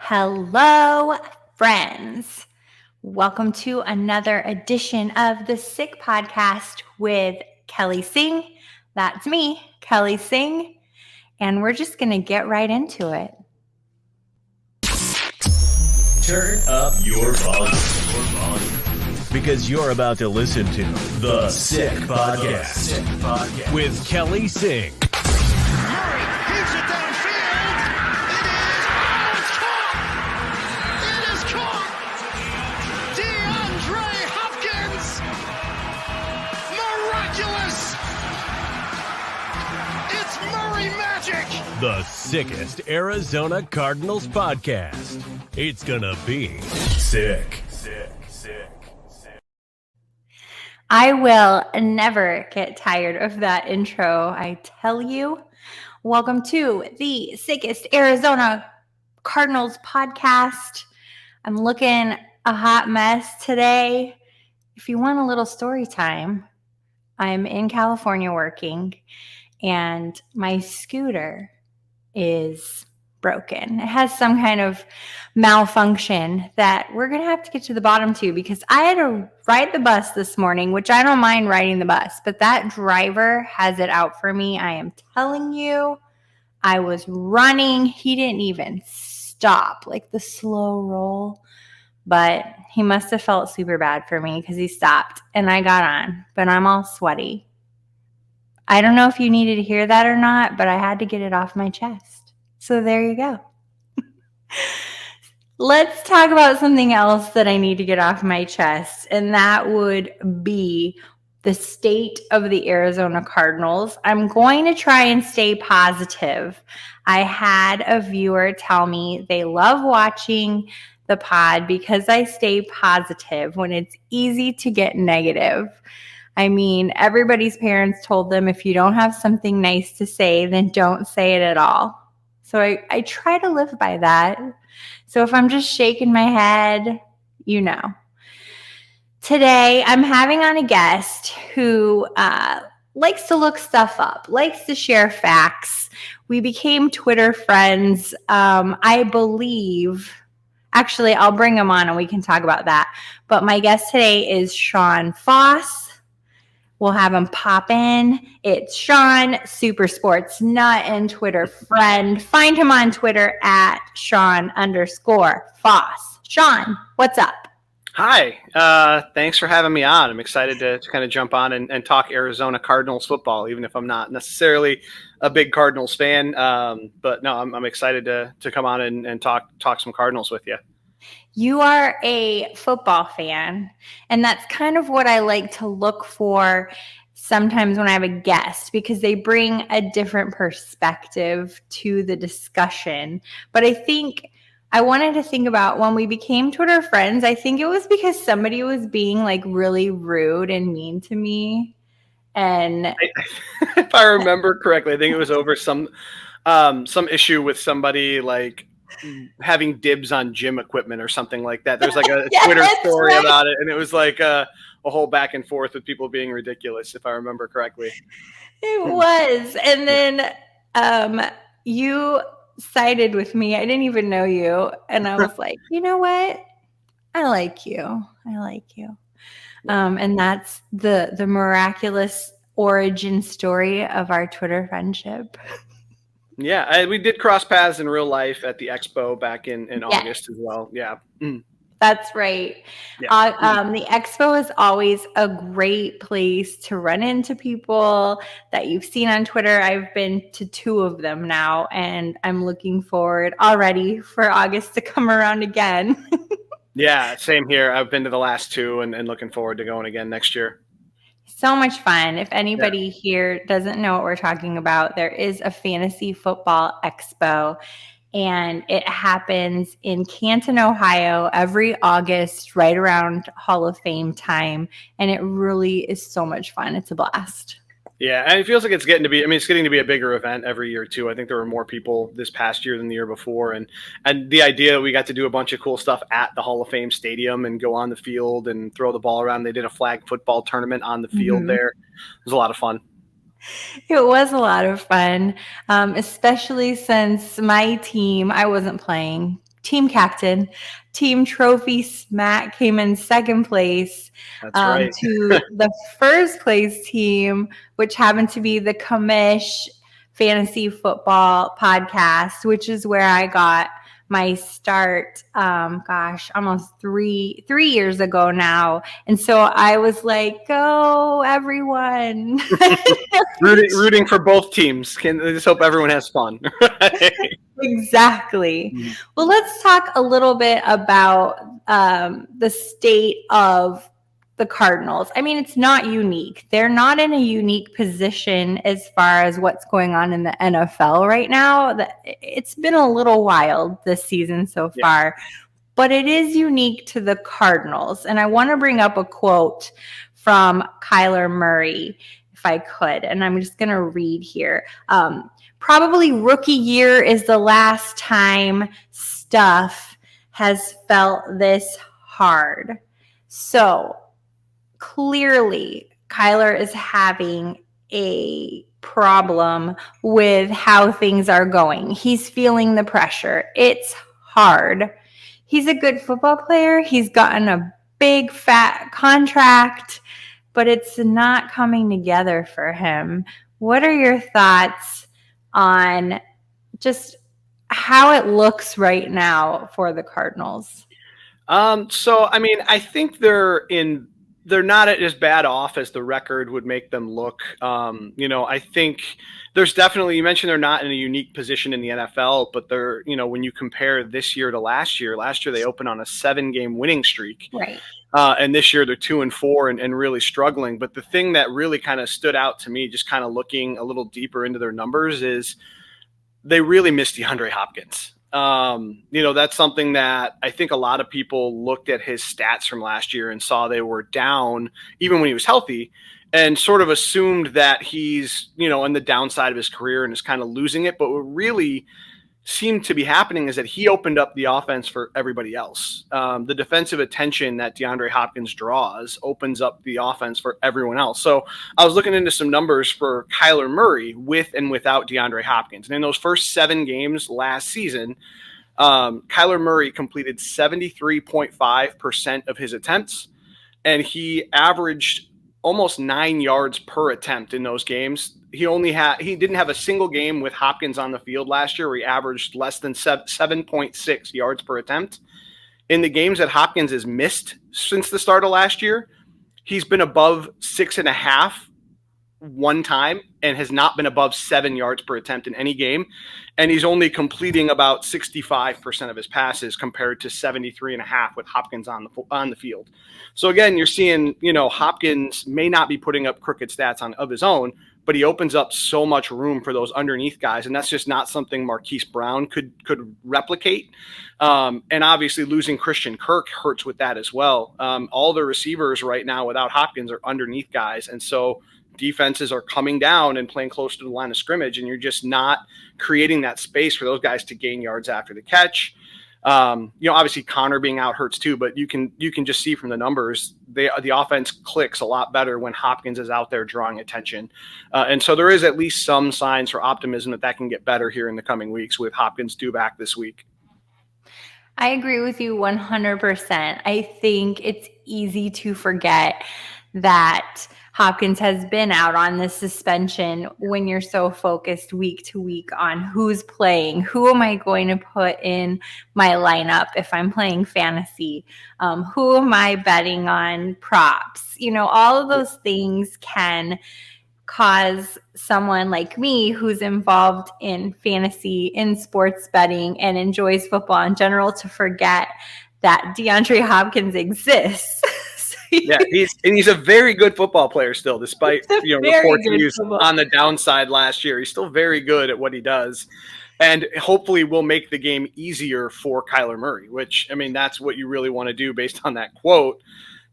Hello, friends. Welcome to another edition of the Sick Podcast with Kelly Singh. That's me, Kelly Singh. And we're just going to get right into it. Turn up your volume. Because you're about to listen to the Sick Podcast with Kelly Singh. Murray keeps it downfield. It is caught. DeAndre Hopkins. Miraculous. It's Murray magic. The sickest Arizona Cardinals podcast. It's gonna be sick. I will never get tired of that intro, I tell you. Welcome to the sickest Arizona Cardinals podcast. I'm looking a hot mess today. If you want a little story time, I'm in California working, and my scooter is broken. It has some kind of malfunction that we're going to have to get to the bottom to, because I had to ride the bus this morning, which I don't mind riding the bus, but that driver has it out for me. I am telling you, I was running. He didn't even stop, like the slow roll, but he must have felt super bad for me because he stopped and I got on, but I'm all sweaty. I don't know if you needed to hear that or not, but I had to get it off my chest. So there you go. Let's talk about something else that I need to get off my chest, and that would be the state of the Arizona Cardinals. I'm going to try and stay positive. I had a viewer tell me they love watching the pod because I stay positive when it's easy to get negative. I mean, everybody's parents told them if you don't have something nice to say, then don't say it at all. So I try to live by that. So if I'm just shaking my head, you know. Today, I'm having on a guest who likes to look stuff up, likes to share facts. We became Twitter friends, I believe. Actually, I'll bring him on and we can talk about that. But my guest today is Sean Foss. We'll have him pop in. It's Sean, super sports nut and Twitter friend. Find him on Twitter at Sean_Foss. Sean, what's up? Hi. Thanks for having me on. I'm excited to kind of jump on and talk Arizona Cardinals football, even if I'm not necessarily a big Cardinals fan. But no, I'm excited to come on and talk some Cardinals with you. You are a football fan, and that's kind of what I like to look for sometimes when I have a guest, because they bring a different perspective to the discussion. But I think I wanted to think about when we became Twitter friends, I think it was because somebody was being like really rude and mean to me. And if I remember correctly, I think it was over some issue with somebody like having dibs on gym equipment or something like that. There's like a Twitter story about it, and it was like a whole back and forth with people being ridiculous, if I remember correctly. It was. And then you sided with me. I didn't even know you. And I was like, you know what? I like you. And that's the miraculous origin story of our Twitter friendship. Yeah, we did cross paths in real life at the expo back in August as well. Yeah. That's right. Yeah. The expo is always a great place to run into people that you've seen on Twitter. I've been to 2 of them now, and I'm looking forward already for August to come around again. Yeah, same here. I've been to the last 2 and looking forward to going again next year. So much fun. If anybody here doesn't know what we're talking about, there is a fantasy football expo, and it happens in Canton, Ohio every August, right around Hall of Fame time. And it really is so much fun. It's a blast. Yeah, and it feels like it's getting to be a bigger event every year too. I think there were more people this past year than the year before, and the idea we got to do a bunch of cool stuff at the Hall of Fame stadium and go on the field and throw the ball around. They did a flag football tournament on the field there. It was a lot of fun. It was a lot of fun, especially since my team, I wasn't playing team captain, team trophy smack came in second place That's right. to the first place team, which happened to be the Commish Fantasy Football Podcast, which is where I got my start, almost three years ago now. And so I was like, go everyone. rooting for both teams. I just hope everyone has fun. Exactly. Well, let's talk a little bit about the state of the Cardinals. I mean, it's not unique. They're not in a unique position as far as what's going on in the NFL right now. It's been a little wild this season so far, but it is unique to the Cardinals. And I want to bring up a quote from Kyler Murray, if I could, and I'm just going to read here. Probably rookie year is the last time stuff has felt this hard. So clearly, Kyler is having a problem with how things are going. He's feeling the pressure. It's hard. He's a good football player. He's gotten a big fat contract, but it's not coming together for him. What are your thoughts on just how it looks right now for the Cardinals? So I mean, I think they're not as bad off as the record would make them look. I think there's definitely, you mentioned they're not in a unique position in the NFL, but they're, when you compare this year to last year they opened on a 7-game winning streak. Right. And this year they're 2-4 and really struggling. But the thing that really kind of stood out to me, just kind of looking a little deeper into their numbers, is they really missed DeAndre Hopkins. That's something that I think a lot of people looked at his stats from last year and saw they were down even when he was healthy, and sort of assumed that he's, on the downside of his career and is kind of losing it. But what really seemed to be happening is that he opened up the offense for everybody else. The defensive attention that DeAndre Hopkins draws opens up the offense for everyone else. So I was looking into some numbers for Kyler Murray with and without DeAndre Hopkins. And in those first 7 games last season, Kyler Murray completed 73.5% of his attempts, and he averaged almost 9 yards per attempt in those games. He didn't have a single game with Hopkins on the field last year where he averaged less than 7.6 yards per attempt. In the games that Hopkins has missed since the start of last year, he's been above 6.5 one time and has not been above 7 yards per attempt in any game. And he's only completing about 65% of his passes compared to 73.5 with Hopkins on the field. So again, you're seeing, Hopkins may not be putting up crooked stats of his own, but he opens up so much room for those underneath guys. And that's just not something Marquise Brown could replicate. And obviously losing Christian Kirk hurts with that as well. All the receivers right now without Hopkins are underneath guys. And so defenses are coming down and playing close to the line of scrimmage, and you're just not creating that space for those guys to gain yards after the catch. Obviously Connor being out hurts too, but you can just see from the numbers, the offense clicks a lot better when Hopkins is out there drawing attention. And so there is at least some signs for optimism that can get better here in the coming weeks with Hopkins due back this week. I agree with you 100%. I think it's easy to forget that Hopkins has been out on this suspension when you're so focused week to week on who's playing, who am I going to put in my lineup if I'm playing fantasy, who am I betting on props, all of those things can cause someone like me who's involved in fantasy, in sports betting, and enjoys football in general to forget that DeAndre Hopkins exists. Yeah, he's a very good football player still, despite reports he was on the downside last year. He's still very good at what he does, and hopefully will make the game easier for Kyler Murray, which, I mean, that's what you really want to do based on that quote.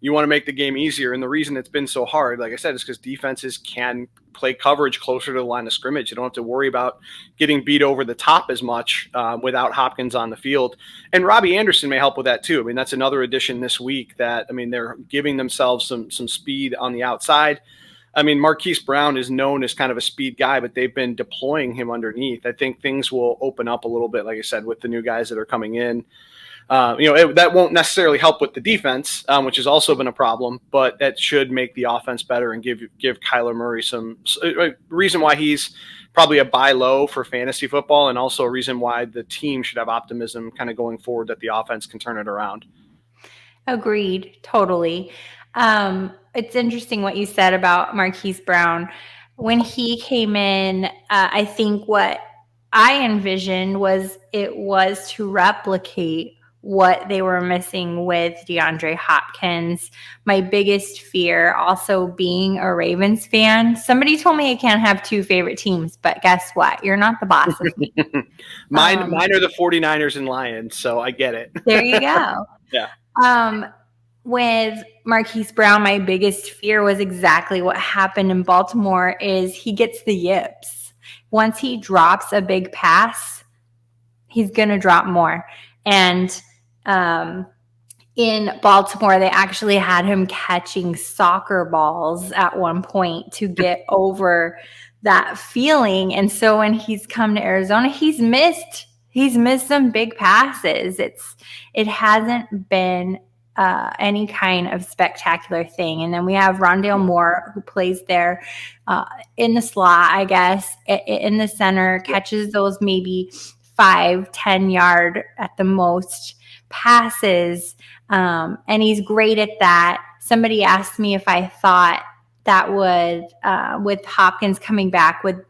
You want to make the game easier, and the reason it's been so hard, like I said, is because defenses can play coverage closer to the line of scrimmage. You don't have to worry about getting beat over the top as much without Hopkins on the field. And Robbie Anderson may help with that too. I mean, that's another addition this week that, they're giving themselves some speed on the outside. I mean, Marquise Brown is known as kind of a speed guy, but they've been deploying him underneath. I think things will open up a little bit, like I said, with the new guys that are coming in. That won't necessarily help with the defense, which has also been a problem, but that should make the offense better and give Kyler Murray some reason why he's probably a buy low for fantasy football, and also a reason why the team should have optimism kind of going forward that the offense can turn it around. Agreed, totally. It's interesting what you said about Marquise Brown. When he came in, I think what I envisioned was to replicate what they were missing with DeAndre Hopkins. My biggest fear also being a Ravens fan. Somebody told me I can't have two favorite teams, but guess what? You're not the boss of me. Mine are the 49ers and Lions, so I get it. There you go. Yeah. With Marquise Brown, my biggest fear was exactly what happened in Baltimore is he gets the yips. Once he drops a big pass, he's going to drop more. And in Baltimore, they actually had him catching soccer balls at one point to get over that feeling. And so when he's come to Arizona, he's missed some big passes. It hasn't been any kind of spectacular thing. And then we have Rondale Moore, who plays there in the slot, I guess, in the center, catches those maybe 5-10 yard at the most passes. And he's great at that. Somebody asked me if I thought that would, with Hopkins coming back with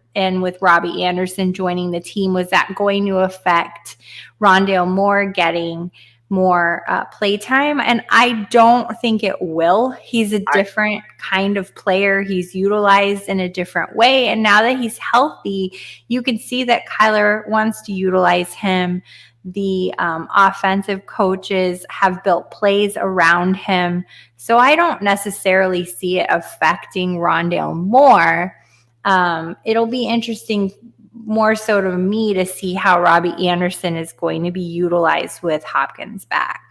Robbie Anderson joining the team, was that going to affect Rondale Moore getting more playtime? And I don't think it will. He's a different kind of player. He's utilized in a different way. And now that he's healthy, you can see that Kyler wants to utilize him. The offensive coaches have built plays around him. So I don't necessarily see it affecting Rondale Moore. It'll be interesting more so to me to see how Robbie Anderson is going to be utilized with Hopkins back.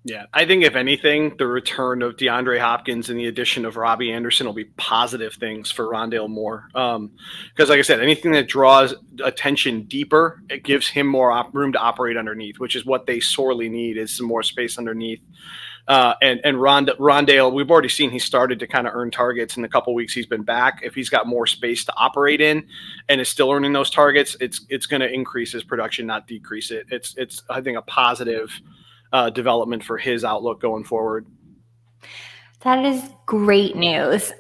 Yeah, I think if anything, the return of DeAndre Hopkins and the addition of Robbie Anderson will be positive things for Rondale Moore. Because like I said, anything that draws attention deeper, it gives him more room to operate underneath, which is what they sorely need, is some more space underneath. And Rondale, we've already seen he started to kind of earn targets in the couple weeks he's been back. If he's got more space to operate in and is still earning those targets, it's going to increase his production, not decrease it. It's I think a positive development for his outlook going forward. That is great news.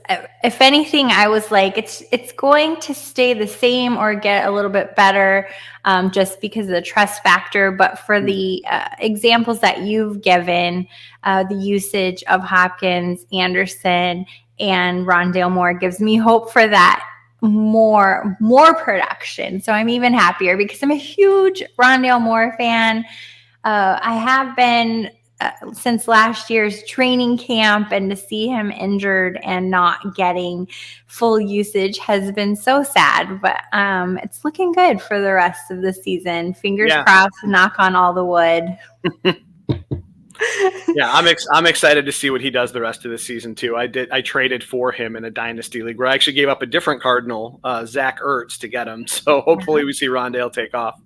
If anything, I was like, it's going to stay the same or get a little bit better just because of the trust factor. But for the examples that you've given, the usage of Hopkins, Anderson, and Rondale Moore gives me hope for that more production. So I'm even happier because I'm a huge Rondale Moore fan. I have been since last year's training camp, and to see him injured and not getting full usage has been so sad, but it's looking good for the rest of the season. Fingers crossed, knock on all the wood. Yeah, I'm excited to see what he does the rest of the season too. I traded for him in a dynasty league where I actually gave up a different Cardinal, Zach Ertz, to get him. So hopefully we see Rondale take off.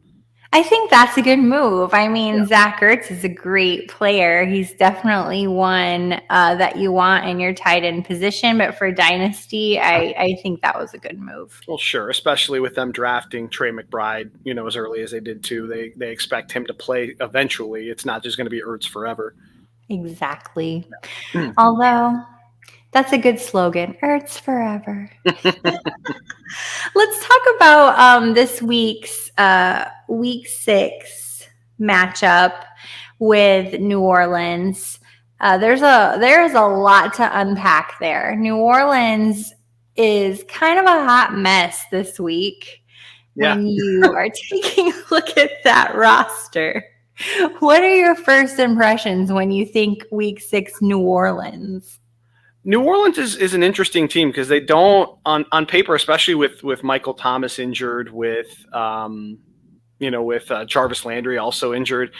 I think that's a good move. I mean, Zach Ertz is a great player. He's definitely one that you want in your tight end position. But for Dynasty, I think that was a good move. Well, sure, especially with them drafting Trey McBride, as early as they did too. They expect him to play eventually. It's not just going to be Ertz forever. Exactly. Although that's a good slogan, Ertz forever. Let's talk about this week's Week 6 matchup with New Orleans. There's a lot to unpack there. New Orleans is kind of a hot mess this week. When you are taking a look at that roster. What are your first impressions when you think Week 6 New Orleans? New Orleans is an interesting team because they don't, on paper, especially with Michael Thomas injured, with with Jarvis Landry also injured.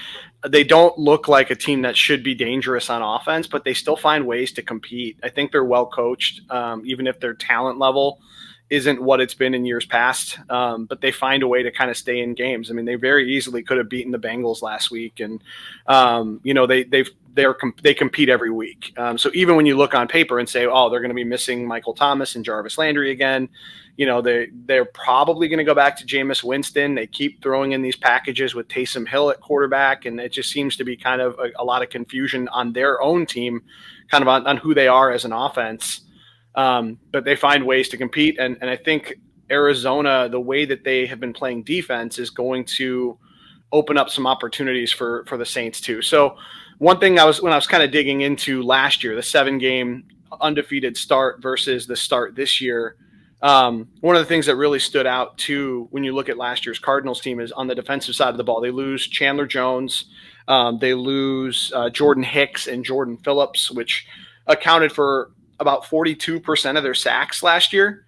They don't look like a team that should be dangerous on offense, but they still find ways to compete. I think they're well coached, even if their talent level isn't what it's been in years past. But they find a way to kind of stay in games. I mean, they very easily could have beaten the Bengals last week, and they compete every week. So even when you look on paper and say, oh, they're going to be missing Michael Thomas and Jarvis Landry again, they're probably going to go back to Jameis Winston. They keep throwing in these packages with Taysom Hill at quarterback, and it just seems to be kind of a lot of confusion on their own team, kind of on who they are as an offense. But they find ways to compete, and I think Arizona, the way that they have been playing defense, is going to open up some opportunities for the Saints too. So one thing when I was kind of digging into last year, the 7-game undefeated start versus the start this year, one of the things that really stood out too when you look at last year's Cardinals team is on the defensive side of the ball. They lose Chandler Jones, they lose Jordan Hicks and Jordan Phillips, which accounted for about 42% of their sacks last year.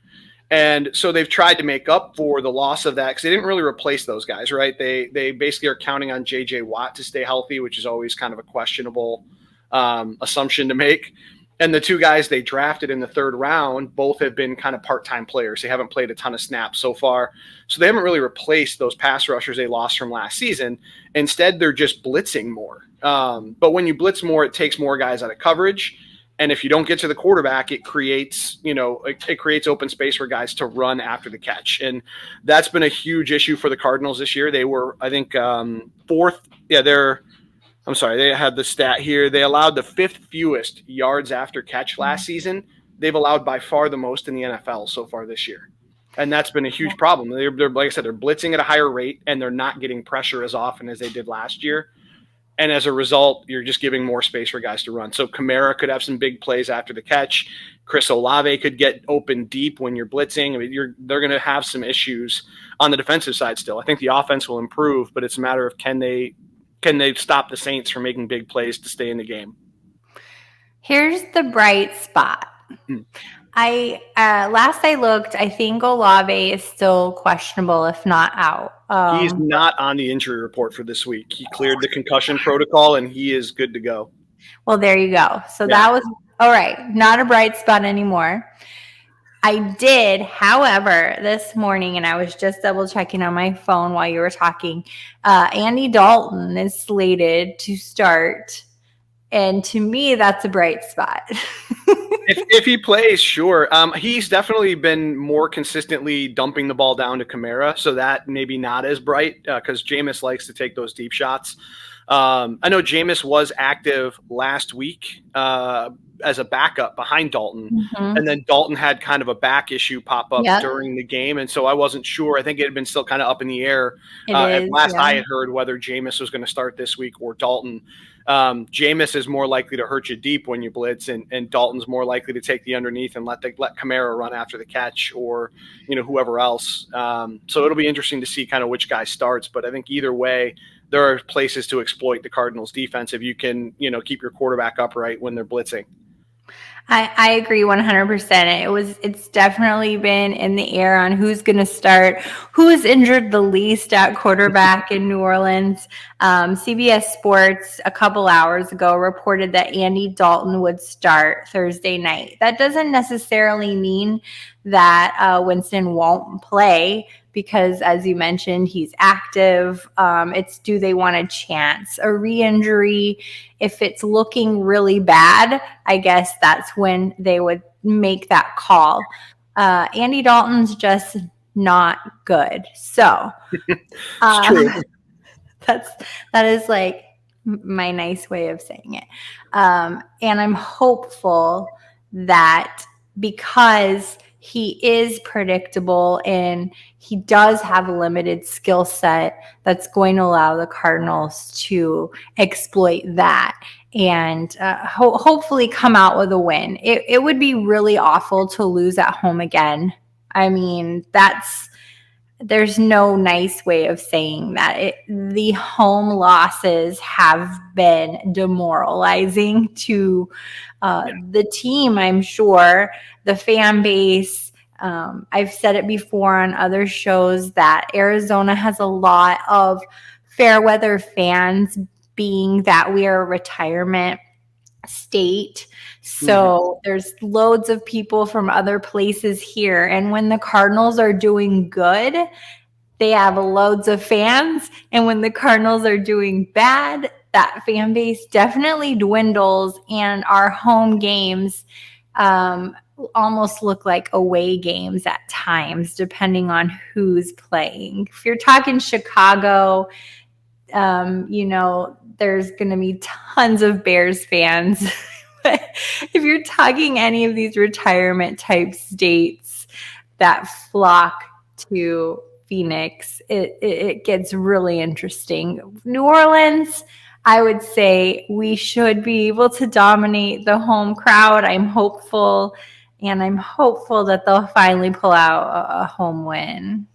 And so they've tried to make up for the loss of that because they didn't really replace those guys, right? They basically are counting on J.J. Watt to stay healthy, which is always kind of a questionable assumption to make. And the 2 guys they drafted in the 3rd round both have been kind of part-time players. They haven't played a ton of snaps so far. So they haven't really replaced those pass rushers they lost from last season. Instead, they're just blitzing more. But when you blitz more, it takes more guys out of coverage. And if you don't get to the quarterback, it creates open space for guys to run after the catch. And that's been a huge issue for the Cardinals this year. They were, I think, 4th. Yeah, they had the stat here. They allowed the 5th fewest yards after catch last season. They've allowed by far the most in the NFL so far this year. And that's been a huge problem. They're like I said, they're blitzing at a higher rate, and they're not getting pressure as often as they did last year. And as a result, you're just giving more space for guys to run. So Kamara could have some big plays after the catch. Chris Olave could get open deep when you're blitzing. I mean, they're going to have some issues on the defensive side still. I think the offense will improve, but it's a matter of can they stop the Saints from making big plays to stay in the game. Here's the bright spot. Last I looked, I think Olave is still questionable, if not out. He's not on the injury report for this week. He cleared the concussion protocol, and he is good to go. Well, there you go. So that was all right. Not a bright spot anymore. I did, however, this morning, and I was just double checking on my phone while you were talking, Andy Dalton is slated to start. And to me, that's a bright spot. if he plays, sure. He's definitely been more consistently dumping the ball down to Kamara, so that maybe not as bright because Jameis likes to take those deep shots. I know Jameis was active last week as a backup behind Dalton, and then Dalton had kind of a back issue pop up during the game, and so I wasn't sure. I think it had been still kind of up in the air at last I had heard whether Jameis was going to start this week or Dalton. Jameis is more likely to hurt you deep when you blitz, and Dalton's more likely to take the underneath and let Kamara run after the catch or whoever else. So it'll be interesting to see kind of which guy starts, but I think either way, there are places to exploit the Cardinals defense if you can, keep your quarterback upright when they're blitzing. I agree 100%. It's definitely been in the air on who's going to start, who is injured the least at quarterback in New Orleans. CBS Sports a couple hours ago reported that Andy Dalton would start Thursday night. That doesn't necessarily mean that Winston won't play because, as you mentioned, he's active. It's do they want a chance? A re-injury, if it's looking really bad, I guess that's when they would make that call. Andy Dalton's just not good. So It's true. that is like my nice way of saying it. And I'm hopeful that because he is predictable and he does have a limited skill set, that's going to allow the Cardinals to exploit that and hopefully come out with a win. It would be really awful to lose at home again. I mean, there's no nice way of saying that. The home losses have been demoralizing to the team, I'm sure, the fan base, I've said it before on other shows that Arizona has a lot of fair weather fans, being that we are a retirement state. So there's loads of people from other places here. And when the Cardinals are doing good, they have loads of fans. And when the Cardinals are doing bad, that fan base definitely dwindles. And our home games almost look like away games at times, depending on who's playing. If you're talking Chicago, there's going to be tons of Bears fans. But if you're talking any of these retirement type states that flock to Phoenix, it gets really interesting. New Orleans, I would say we should be able to dominate the home crowd. I'm hopeful that they'll finally pull out a home win.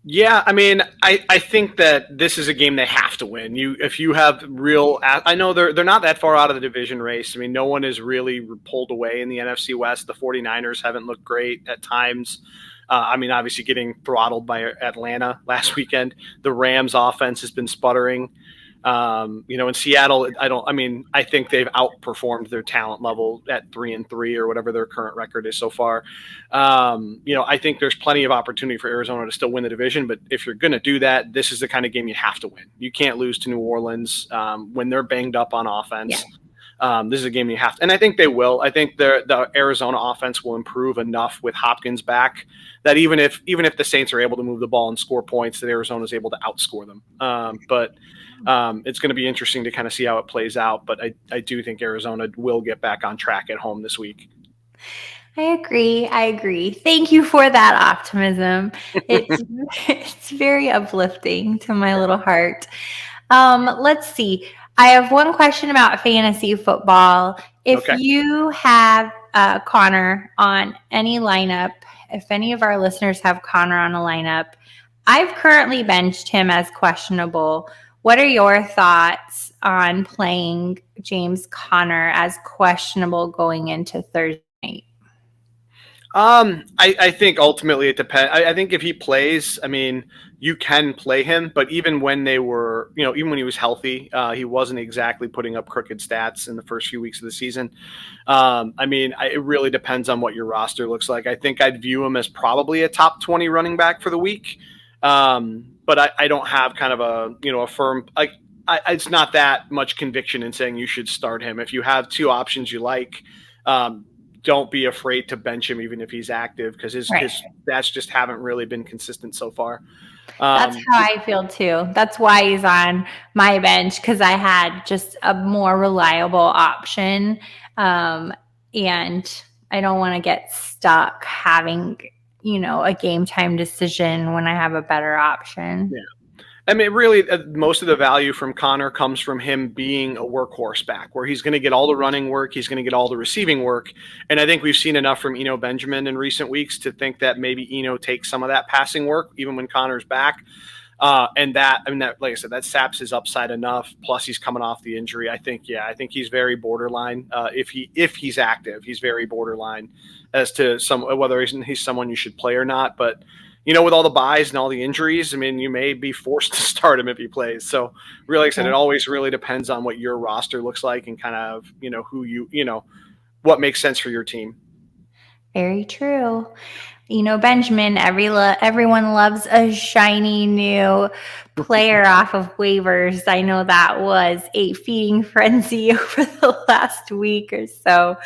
Yeah, I mean, I think that this is a game they have to win. If you have real, I know they're not that far out of the division race. I mean, no one is really pulled away in the NFC West. The 49ers haven't looked great at times. I mean, obviously getting throttled by Atlanta last weekend. The Rams offense has been sputtering. In Seattle, I think they've outperformed their talent level at 3-3 or whatever their current record is so far. I think there's plenty of opportunity for Arizona to still win the division, but if you're going to do that, this is the kind of game you have to win. You can't lose to New Orleans when they're banged up on offense. Yeah. This is a game you have to, and I think they will. I think the Arizona offense will improve enough with Hopkins back that even if the Saints are able to move the ball and score points, that Arizona is able to outscore them. But it's going to be interesting to kind of see how it plays out. But I do think Arizona will get back on track at home this week. I agree. Thank you for that optimism. It's very uplifting to my little heart. Let's see. I have one question about fantasy football. If you have Connor on any lineup, if any of our listeners have Connor on a lineup, I've currently benched him as questionable. What are your thoughts on playing James Conner as questionable going into Thursday night? I think ultimately it depends. I think if he plays, I mean, you can play him, but even when they were, even when he was healthy, he wasn't exactly putting up crooked stats in the first few weeks of the season. It really depends on what your roster looks like. I think I'd view him as probably a top 20 running back for the week. But I don't have kind of a firm, it's not that much conviction in saying you should start him. If you have two options you like, don't be afraid to bench him even if he's active, because his stats just haven't really been consistent so far. That's how I feel too. That's why he's on my bench, because I had just a more reliable option. And I don't want to get stuck having, a game time decision when I have a better option. Yeah. I mean, really, most of the value from Connor comes from him being a workhorse back, where he's going to get all the running work, he's going to get all the receiving work. And I think we've seen enough from Eno Benjamin in recent weeks to think that maybe Eno takes some of that passing work, even when Connor's back. And that, like I said, that saps his upside enough. Plus, he's coming off the injury. I think he's very borderline. If he's active, he's very borderline as to whether he's someone you should play or not. But with all the buys and all the injuries, you may be forced to start him if he plays. So really, like I said, it always really depends on what your roster looks like and kind of, who what makes sense for your team. Very true. Benjamin, everyone loves a shiny new player off of waivers. I know that was a feeding frenzy over the last week or so.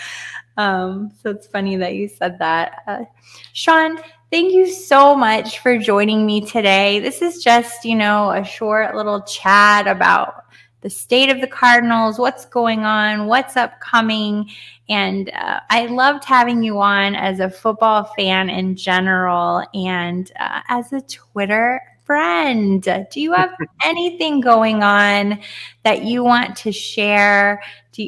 So it's funny that you said that. Sean, thank you so much for joining me today. This is just, a short little chat about the state of the Cardinals, what's going on, what's upcoming. And I loved having you on as a football fan in general and as a Twitter friend. Do you have anything going on that you want to share?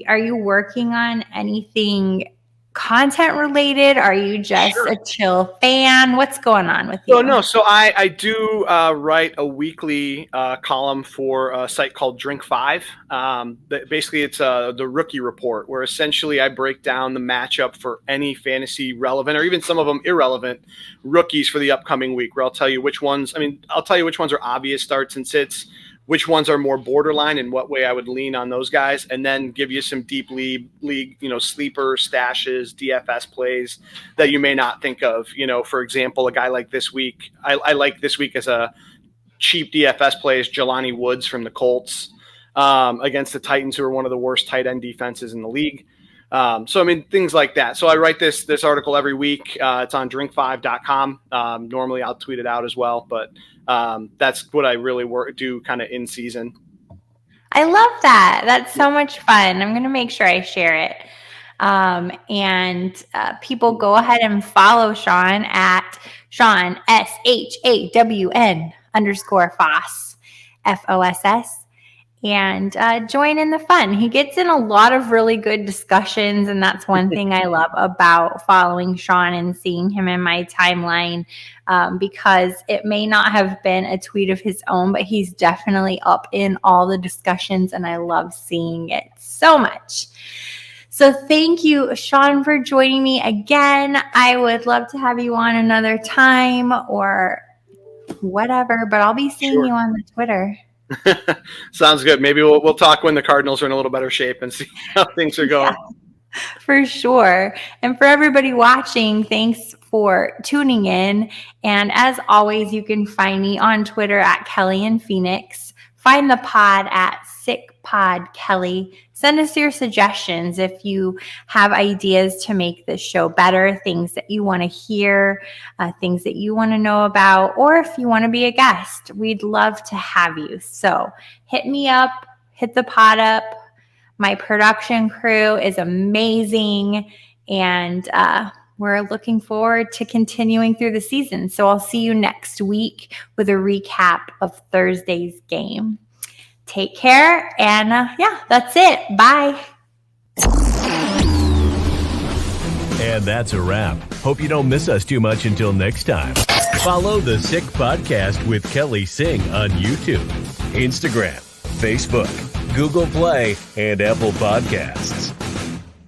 Are you working on anything content related? Are you just Sure. a chill fan? What's going on with you? So no, so I do write a weekly column for a site called Drink Five. Basically, it's the rookie report, where essentially I break down the matchup for any fantasy relevant or even some of them irrelevant rookies for the upcoming week. Where I'll tell you which ones. I'll tell you which ones are obvious starts and sits, which ones are more borderline, and what way I would lean on those guys, and then give you some deep league, sleeper stashes, DFS plays that you may not think of. For example, a guy like this week, I like this week as a cheap DFS play is Jelani Woods from the Colts against the Titans, who are one of the worst tight end defenses in the league. Things like that. So I write this article every week. It's on drink5.com. Normally I'll tweet it out as well, but that's what I really do kind of in season. I love that. That's so much fun. I'm going to make sure I share it. People go ahead and follow Sean at Sean SHAWN_Foss FOSS. And join in the fun. He gets in a lot of really good discussions, and that's one thing I love about following Sean and seeing him in my timeline, because it may not have been a tweet of his own, but he's definitely up in all the discussions, and I love seeing it so much. So thank you, Sean, for joining me again. I would love to have you on another time or whatever, but I'll be seeing you on the Twitter. Sounds good. Maybe we'll talk when the Cardinals are in a little better shape and see how things are going. Yeah, for sure. And for everybody watching, thanks for tuning in. And as always, you can find me on Twitter at Kelly and Phoenix. Find the pod at SickPodKelly. Send us your suggestions if you have ideas to make this show better, things that you want to hear, things that you want to know about, or if you want to be a guest. We'd love to have you. So hit me up, hit the pod up. My production crew is amazing, and we're looking forward to continuing through the season. So I'll see you next week with a recap of Thursday's game. Take care, and that's it. Bye. And that's a wrap. Hope you don't miss us too much until next time. Follow the Sick Podcast with Kelly Singh on YouTube, Instagram, Facebook, Google Play, and Apple Podcasts.